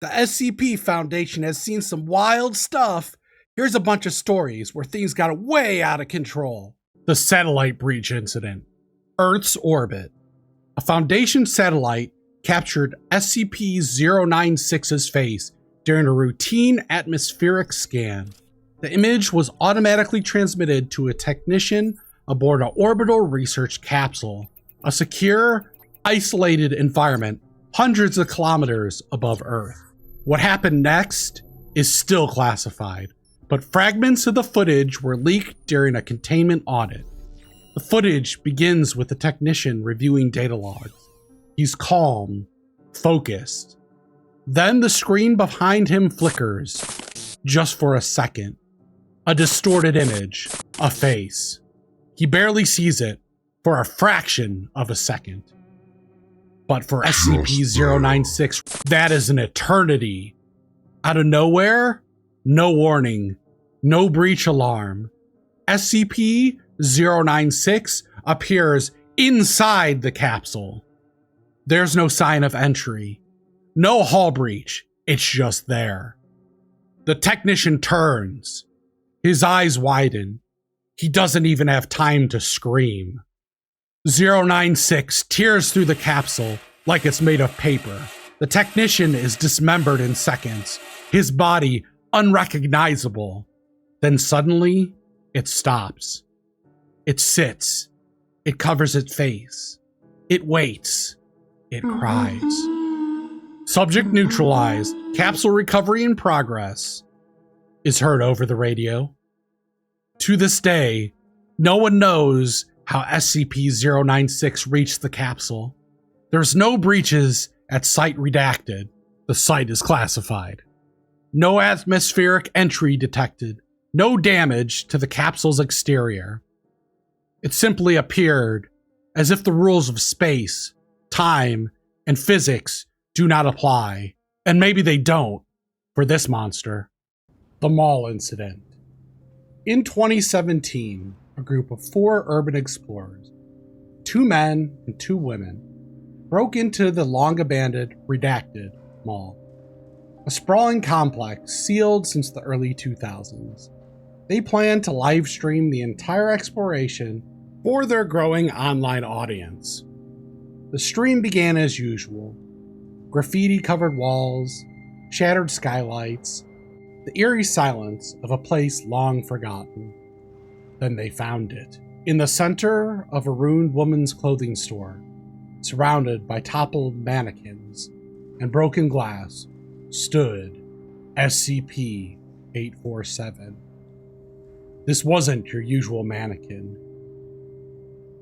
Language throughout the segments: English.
The SCP Foundation has seen some wild stuff. Here's a bunch of stories where things got way out of control. The satellite breach incident. Earth's orbit. A Foundation satellite captured SCP-096's face during a routine atmospheric scan. The image was automatically transmitted to a technician aboard an orbital research capsule, a secure, isolated environment hundreds of kilometers above Earth. What happened next is still classified, but fragments of the footage were leaked during a containment audit. The footage begins with the technician reviewing data logs. He's calm, focused. Then the screen behind him flickers, just for a second. A distorted image, a face. He barely sees it for a fraction of a second. But for SCP-096, that is an eternity. Out of nowhere, no warning, no breach alarm. SCP-096 appears inside the capsule. There's no sign of entry. No hull breach, it's just there. The technician turns. His eyes widen. He doesn't even have time to scream. 096 tears through the capsule like it's made of paper. The technician is dismembered in seconds, his body unrecognizable. Then suddenly, it stops. It sits. It covers its face. It waits. It cries. Subject neutralized. Capsule recovery in progress. Is heard over the radio. To this day, no one knows how SCP-096 reached the capsule. There's no breaches at Site Redacted. The site is classified. No atmospheric entry detected. No damage to the capsule's exterior. It simply appeared as if the rules of space, time, and physics do not apply. And maybe they don't for this monster. The mall incident. In 2017, a group of 4 urban explorers, 2 men and 2 women, broke into the long-abandoned Redacted Mall, a sprawling complex sealed since the early 2000s. They planned to live stream the entire exploration for their growing online audience. The stream began as usual. Graffiti-covered walls, shattered skylights, the eerie silence of a place long forgotten. Then they found it. In the center of a ruined woman's clothing store, surrounded by toppled mannequins and broken glass, stood SCP-847. This wasn't your usual mannequin.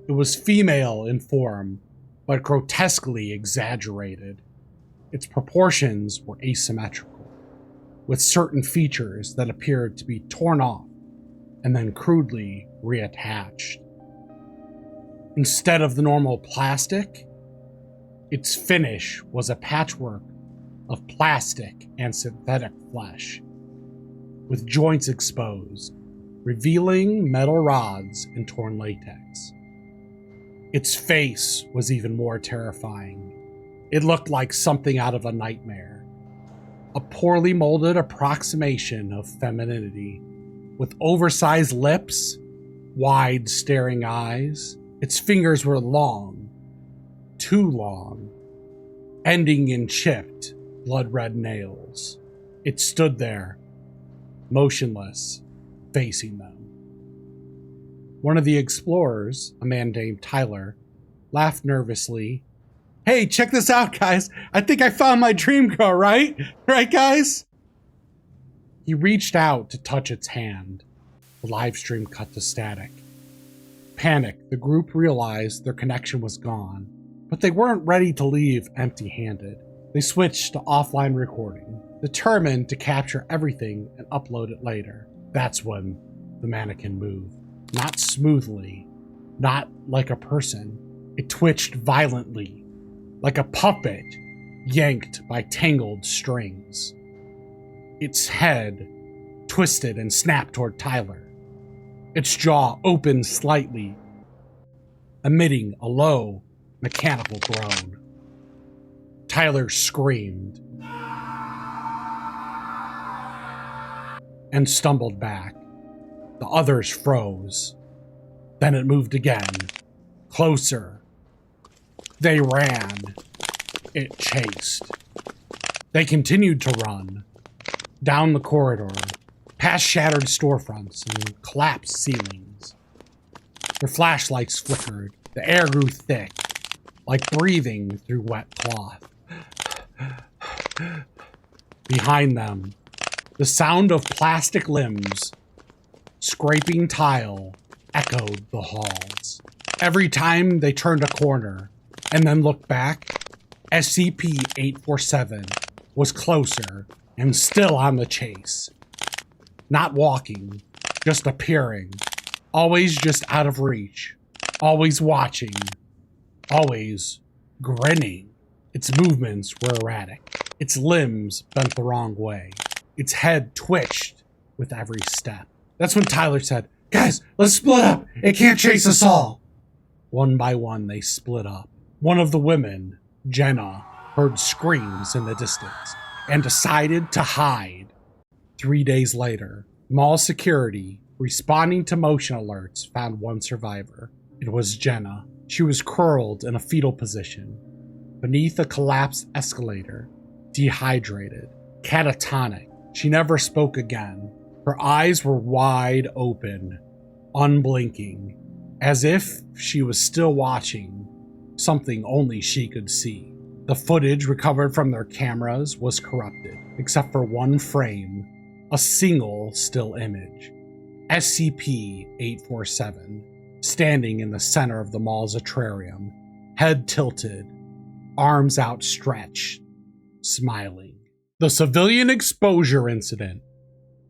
It was female in form, but grotesquely exaggerated. Its proportions were asymmetrical, with certain features that appeared to be torn off and then crudely reattached. Instead of the normal plastic, its finish was a patchwork of plastic and synthetic flesh, with joints exposed, revealing metal rods and torn latex. Its face was even more terrifying. It looked like something out of a nightmare. A poorly molded approximation of femininity, with oversized lips, wide staring eyes. Its fingers were long, too long, ending in chipped, blood-red nails. It stood there, motionless, facing them. One of the explorers, a man named Tyler, laughed nervously. "Hey, check this out, guys. I think I found my dream girl, right? Right, guys?" He reached out to touch its hand. The live stream cut to static. Panicked, the group realized their connection was gone, but they weren't ready to leave empty-handed. They switched to offline recording, determined to capture everything and upload it later. That's when the mannequin moved. Not smoothly, not like a person. It twitched violently, like a puppet yanked by tangled strings. Its head twisted and snapped toward Tyler. Its jaw opened slightly, emitting a low, mechanical groan. Tyler screamed. and stumbled back. The others froze. Then it moved again. Closer. They ran. It chased. They continued to run. Down the corridor, past shattered storefronts and collapsed ceilings. Their flashlights flickered. The air grew thick, like breathing through wet cloth. Behind them, the sound of plastic limbs scraping tile echoed the halls. Every time they turned a corner and then looked back, SCP-847 was closer and still on the chase. Not walking, just appearing. Always just out of reach. Always watching. Always grinning. Its movements were erratic. Its limbs bent the wrong way. Its head twitched with every step. That's when Tyler said, "Guys, let's split up. It can't chase us all." One by one, they split up. One of the women, Jenna, heard screams in the distance and decided to hide. 3 days later, mall security, responding to motion alerts, found one survivor. It was Jenna. She was curled in a fetal position beneath a collapsed escalator, dehydrated, catatonic. She never spoke again. Her eyes were wide open, unblinking, as if she was still watching something only she could see. The footage recovered from their cameras was corrupted, except for one frame, a single still image. SCP-847, standing in the center of the mall's atrium, head tilted, arms outstretched, smiling. The civilian exposure incident.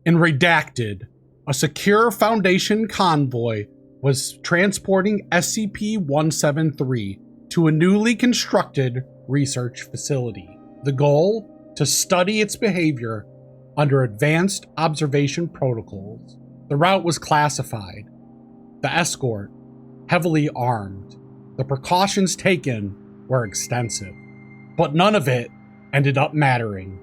In Redacted, a secure Foundation convoy was transporting SCP-173 to a newly constructed research facility. The goal? To study its behavior under advanced observation protocols. The route was classified. The escort, heavily armed. The precautions taken were extensive. But none of it ended up mattering.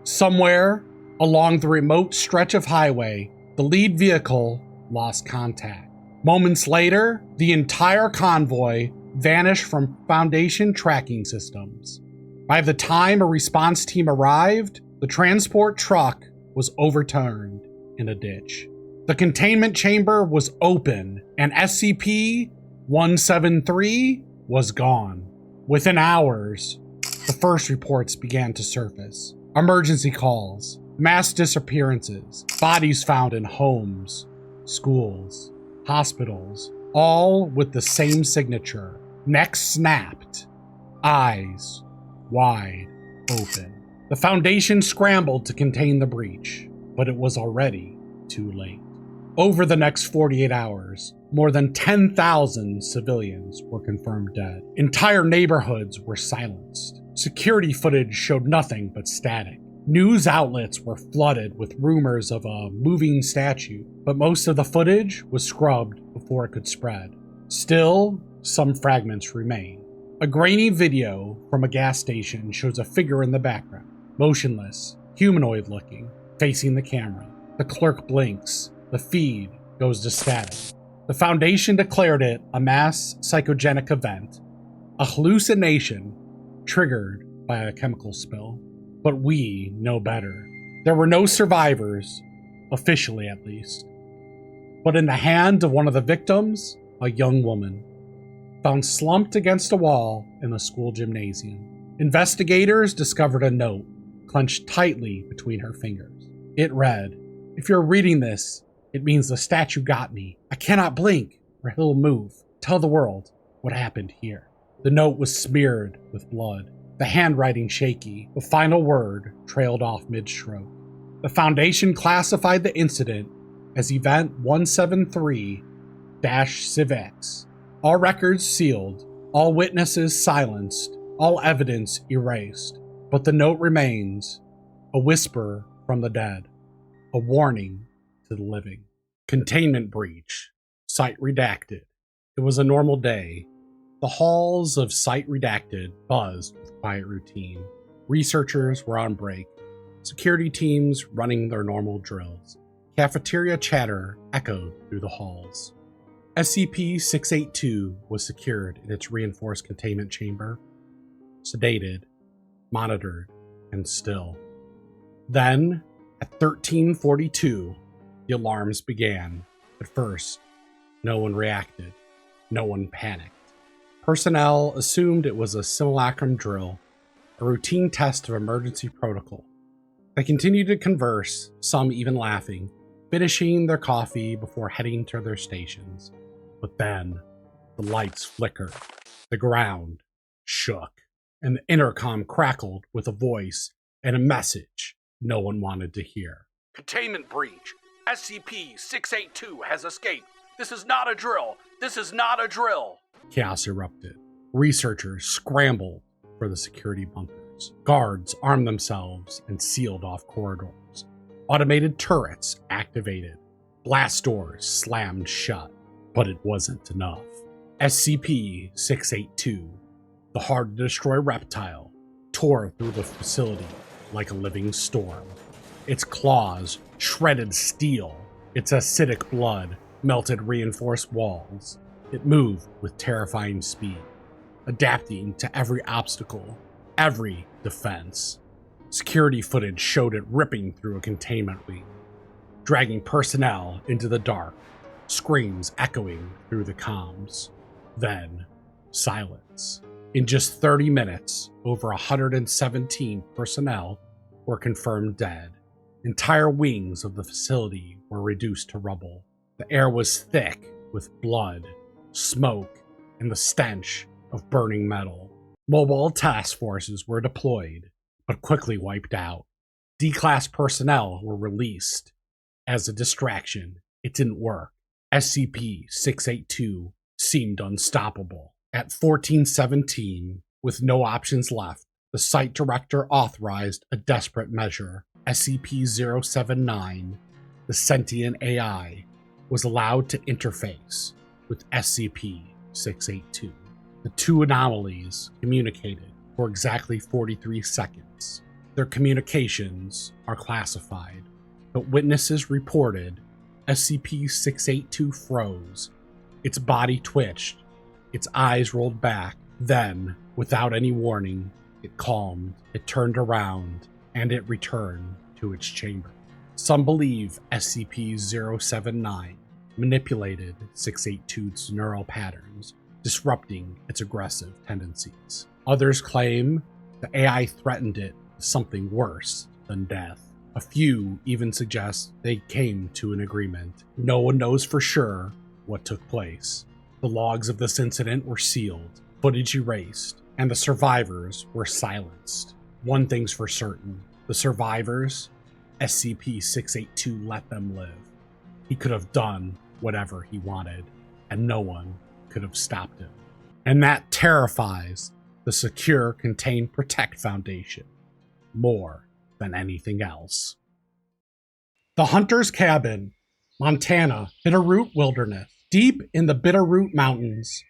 Somewhere along the remote stretch of highway, the lead vehicle lost contact. Moments later, the entire convoy vanished from Foundation tracking systems. By the time a response team arrived, the transport truck was overturned in a ditch. The containment chamber was open, and SCP-173 was gone. Within hours, the first reports began to surface. Emergency calls, mass disappearances, bodies found in homes, schools, hospitals, all with the same signature. Necks snapped, eyes wide open. The Foundation scrambled to contain the breach, but it was already too late. Over the next 48 hours, more than 10,000 civilians were confirmed dead. Entire neighborhoods were silenced. Security footage showed nothing but static. News outlets were flooded with rumors of a moving statue, but most of the footage was scrubbed before it could spread. Still, some fragments remain. A grainy video from a gas station shows a figure in the background, motionless, humanoid-looking, facing the camera. The clerk blinks. The feed goes to static. The Foundation declared it a mass psychogenic event, a hallucination triggered by a chemical spill. But we know better. There were no survivors, officially at least. But in the hand of one of the victims, a young woman, found slumped against a wall in the school gymnasium. Investigators discovered a note clenched tightly between her fingers. It read, "If you're reading this, it means the statue got me. I cannot blink or he'll move. Tell the world what happened here." The note was smeared with blood, the handwriting shaky. The final word trailed off mid-stroke. The Foundation classified the incident as Event 173-CivX. All records sealed, all witnesses silenced, all evidence erased. But the note remains, a whisper from the dead, a warning to the living. Containment breach. Site redacted. It was a normal day. The halls of Site Redacted buzzed with quiet routine. Researchers were on break. Security teams running their normal drills. Cafeteria chatter echoed through the halls. SCP-682 was secured in its reinforced containment chamber, sedated, monitored, and still. Then, at 1342, the alarms began. At first, no one reacted. No one panicked. Personnel assumed it was a simulacrum drill, a routine test of emergency protocol. They continued to converse, some even laughing, finishing their coffee before heading to their stations. But then, the lights flickered, the ground shook, and the intercom crackled with a voice and a message no one wanted to hear. Containment breach. SCP-682 has escaped. This is not a drill. This is not a drill. Chaos erupted. Researchers scrambled for the security bunkers. Guards armed themselves and sealed off corridors. Automated turrets activated. Blast doors slammed shut. But it wasn't enough. SCP-682, the hard-to-destroy reptile, tore through the facility like a living storm. Its claws shredded steel. Its acidic blood melted reinforced walls. It moved with terrifying speed, adapting to every obstacle, every defense. Security footage showed it ripping through a containment wing, dragging personnel into the dark, screams echoing through the comms. Then, silence. In just 30 minutes, over 117 personnel were confirmed dead. Entire wings of the facility were reduced to rubble. The air was thick with blood, smoke, and the stench of burning metal. Mobile task forces were deployed, but quickly wiped out. D-class personnel were released. As a distraction, it didn't work. SCP-682 seemed unstoppable. At 1417, with no options left, the site director authorized a desperate measure. SCP-079, the sentient AI, was allowed to interface with SCP-682. The two anomalies communicated for exactly 43 seconds. Their communications are classified, but witnesses reported SCP-682 froze. Its body twitched. Its eyes rolled back. Then, without any warning, it calmed, it turned around, and it returned to its chamber. Some believe SCP-079 manipulated 682's neural patterns, disrupting its aggressive tendencies. Others claim the AI threatened it with something worse than death. A few even suggest they came to an agreement. No one knows for sure what took place. The logs of this incident were sealed, footage erased, and the survivors were silenced. One thing's for certain: the survivors, SCP-682 let them live. He could have done whatever he wanted, and no one could have stopped him. And that terrifies the Secure, Contain, Protect Foundation more than anything else. The Hunter's Cabin, Montana, Bitterroot Wilderness. Deep in the Bitterroot Mountains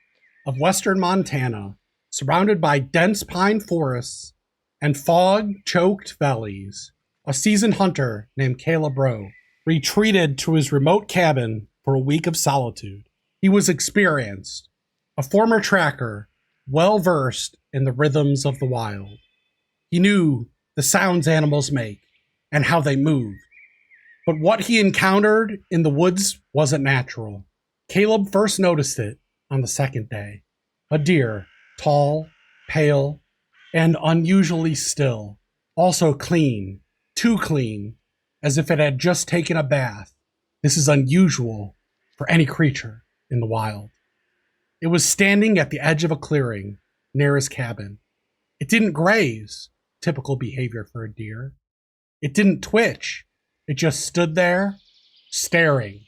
of western Montana, surrounded by dense pine forests and fog-choked valleys, a seasoned hunter named Caleb Rowe retreated to his remote cabin for a week of solitude. He was experienced, a former tracker, well-versed in the rhythms of the wild. He knew the sounds animals make and how they move. But what he encountered in the woods wasn't natural. Caleb first noticed it on the second day. A deer, tall, pale, and unusually still. Also clean, too clean, as if it had just taken a bath. This is unusual for any creature in the wild. It was standing at the edge of a clearing near his cabin. It didn't graze, typical behavior for a deer. It didn't twitch. It just stood there, staring.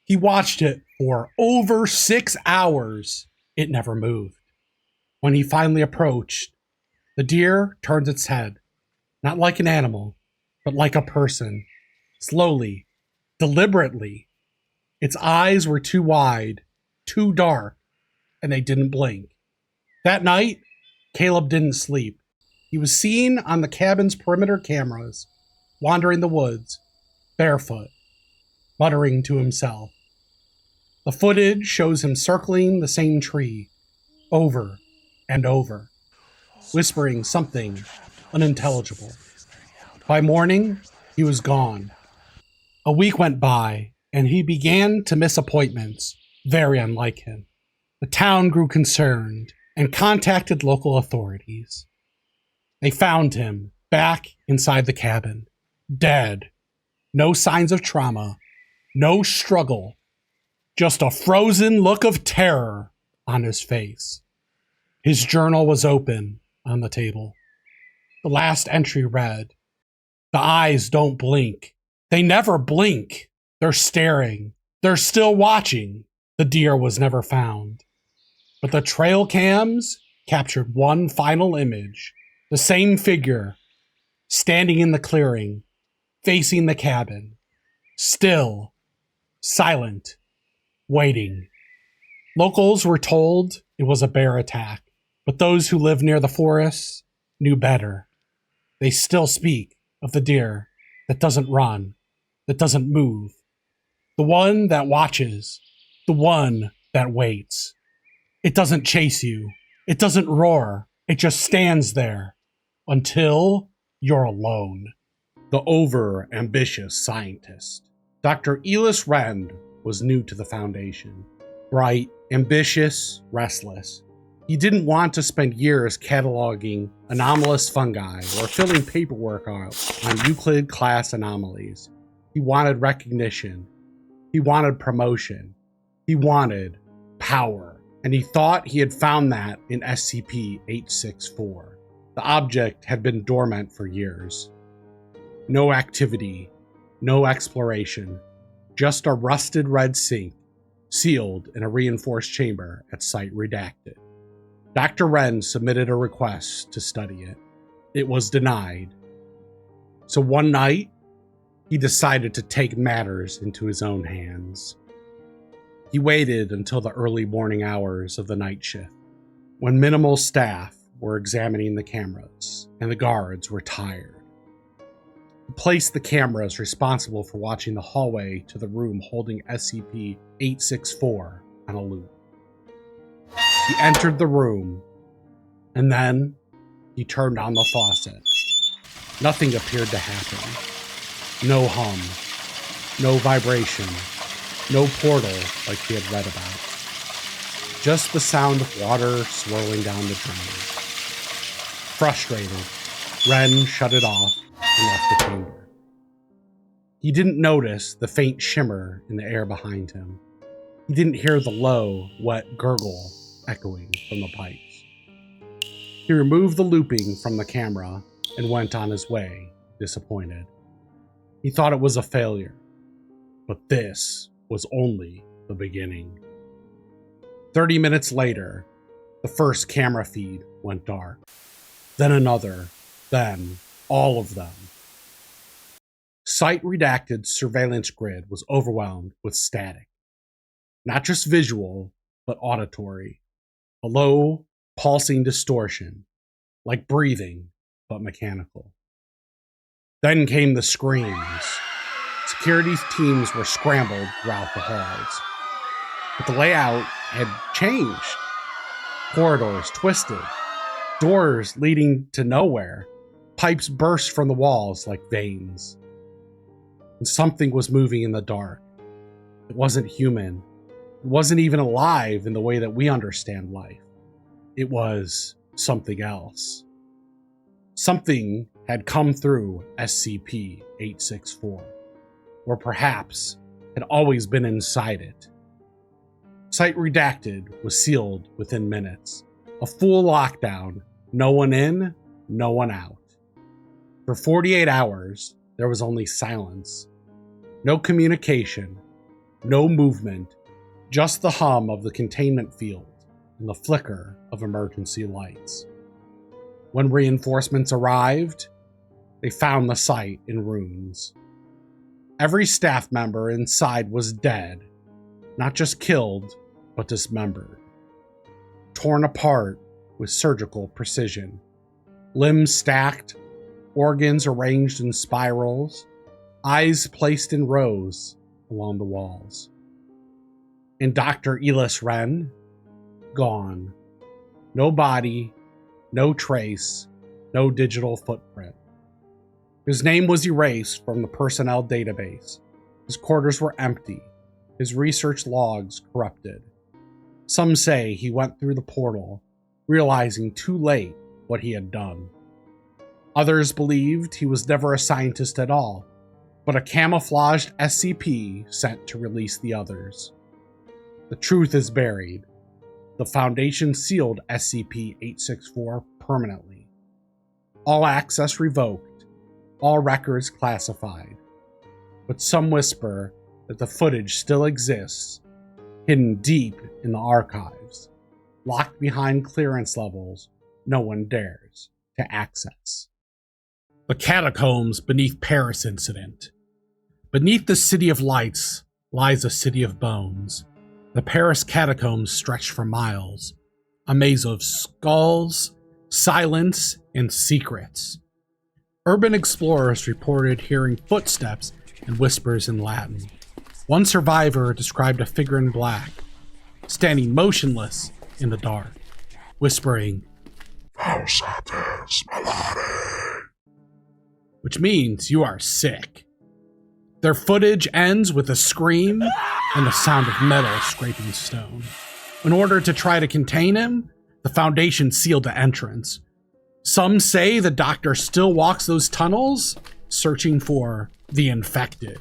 He watched it for over 6 hours. It never moved. When he finally approached, the deer turned its head, not like an animal, but like a person, slowly, deliberately. Its eyes were too wide, too dark, and they didn't blink. That night, Caleb didn't sleep. He was seen on the cabin's perimeter cameras, wandering the woods, barefoot, muttering to himself. The footage shows him circling the same tree over and over, whispering something unintelligible. By morning, he was gone. A week went by, and he began to miss appointments, very unlike him. The town grew concerned and contacted local authorities. They found him back inside the cabin, dead. No signs of trauma, no struggle, just a frozen look of terror on his face. His journal was open on the table. The last entry read, "The eyes don't blink. They never blink. They're staring. They're still watching. The deer was never found." But the trail cams captured one final image. The same figure, standing in the clearing, facing the cabin. Still, silent, waiting. Locals were told it was a bear attack, but those who lived near the forests knew better. They still speak of the deer that doesn't run, that doesn't move. The one that watches, the one that waits. It doesn't chase you. It doesn't roar. It just stands there until you're alone. The over-ambitious scientist. Dr. Elis Rend was new to the Foundation. Bright, ambitious, restless. He didn't want to spend years cataloging anomalous fungi or filling paperwork out on Euclid-class anomalies. He wanted recognition. He wanted promotion. He wanted power. And he thought he had found that in SCP-864. The object had been dormant for years. No activity, no exploration, just a rusted red sink, sealed in a reinforced chamber at Site Redacted. Dr. Wren submitted a request to study it. It was denied. So one night, he decided to take matters into his own hands. He waited until the early morning hours of the night shift, when minimal staff were examining the cameras and the guards were tired. He placed the cameras responsible for watching the hallway to the room holding SCP-864 on a loop. He entered the room, and then he turned on the faucet. Nothing appeared to happen. No hum, no vibration, no portal like he had read about. Just the sound of water swirling down the drain. Frustrated, Ren shut it off and left the chamber. He didn't notice the faint shimmer in the air behind him. He didn't hear the low, wet gurgle echoing from the pipes. He removed the looping from the camera and went on his way, disappointed. He thought it was a failure, but this was only the beginning. 30 minutes later, the first camera feed went dark. Then another, then all of them. Site Redacted's surveillance grid was overwhelmed with static. Not just visual, but auditory. A low, pulsing distortion, like breathing, but mechanical. Then came the screams. Security teams were scrambled throughout the halls. But the layout had changed. Corridors twisted. Doors leading to nowhere. Pipes burst from the walls like veins. And something was moving in the dark. It wasn't human. It wasn't even alive in the way that we understand life. It was something else. Something had come through SCP-864. Or perhaps had always been inside it. Site Redacted was sealed within minutes. A full lockdown, no one in, no one out. For 48 hours, there was only silence. No communication, no movement, just the hum of the containment field and the flicker of emergency lights. When reinforcements arrived, they found the site in ruins. Every staff member inside was dead, not just killed, but dismembered. Torn apart with surgical precision. Limbs stacked, organs arranged in spirals, eyes placed in rows along the walls. And Dr. Elis Wren, gone. No body, no trace, no digital footprint. His name was erased from the personnel database. His quarters were empty, his research logs corrupted. Some say he went through the portal, realizing too late what he had done. Others believed he was never a scientist at all, but a camouflaged SCP sent to release the others. The truth is buried. The Foundation sealed SCP-864 permanently. All access revoked, all records classified. But some whisper that the footage still exists, hidden deep in the archives, locked behind clearance levels no one dares to access. The catacombs beneath Paris incident. Beneath the City of Lights lies a city of bones. The Paris catacombs stretch for miles, a maze of skulls, silence, and secrets. Urban explorers reported hearing footsteps and whispers in Latin. One survivor described a figure in black, standing motionless in the dark, whispering, "Falsatis malari," which means you are sick. Their footage ends with a scream and the sound of metal scraping stone. In order to try to contain him, the Foundation sealed the entrance. Some say the doctor still walks those tunnels, searching for the infected.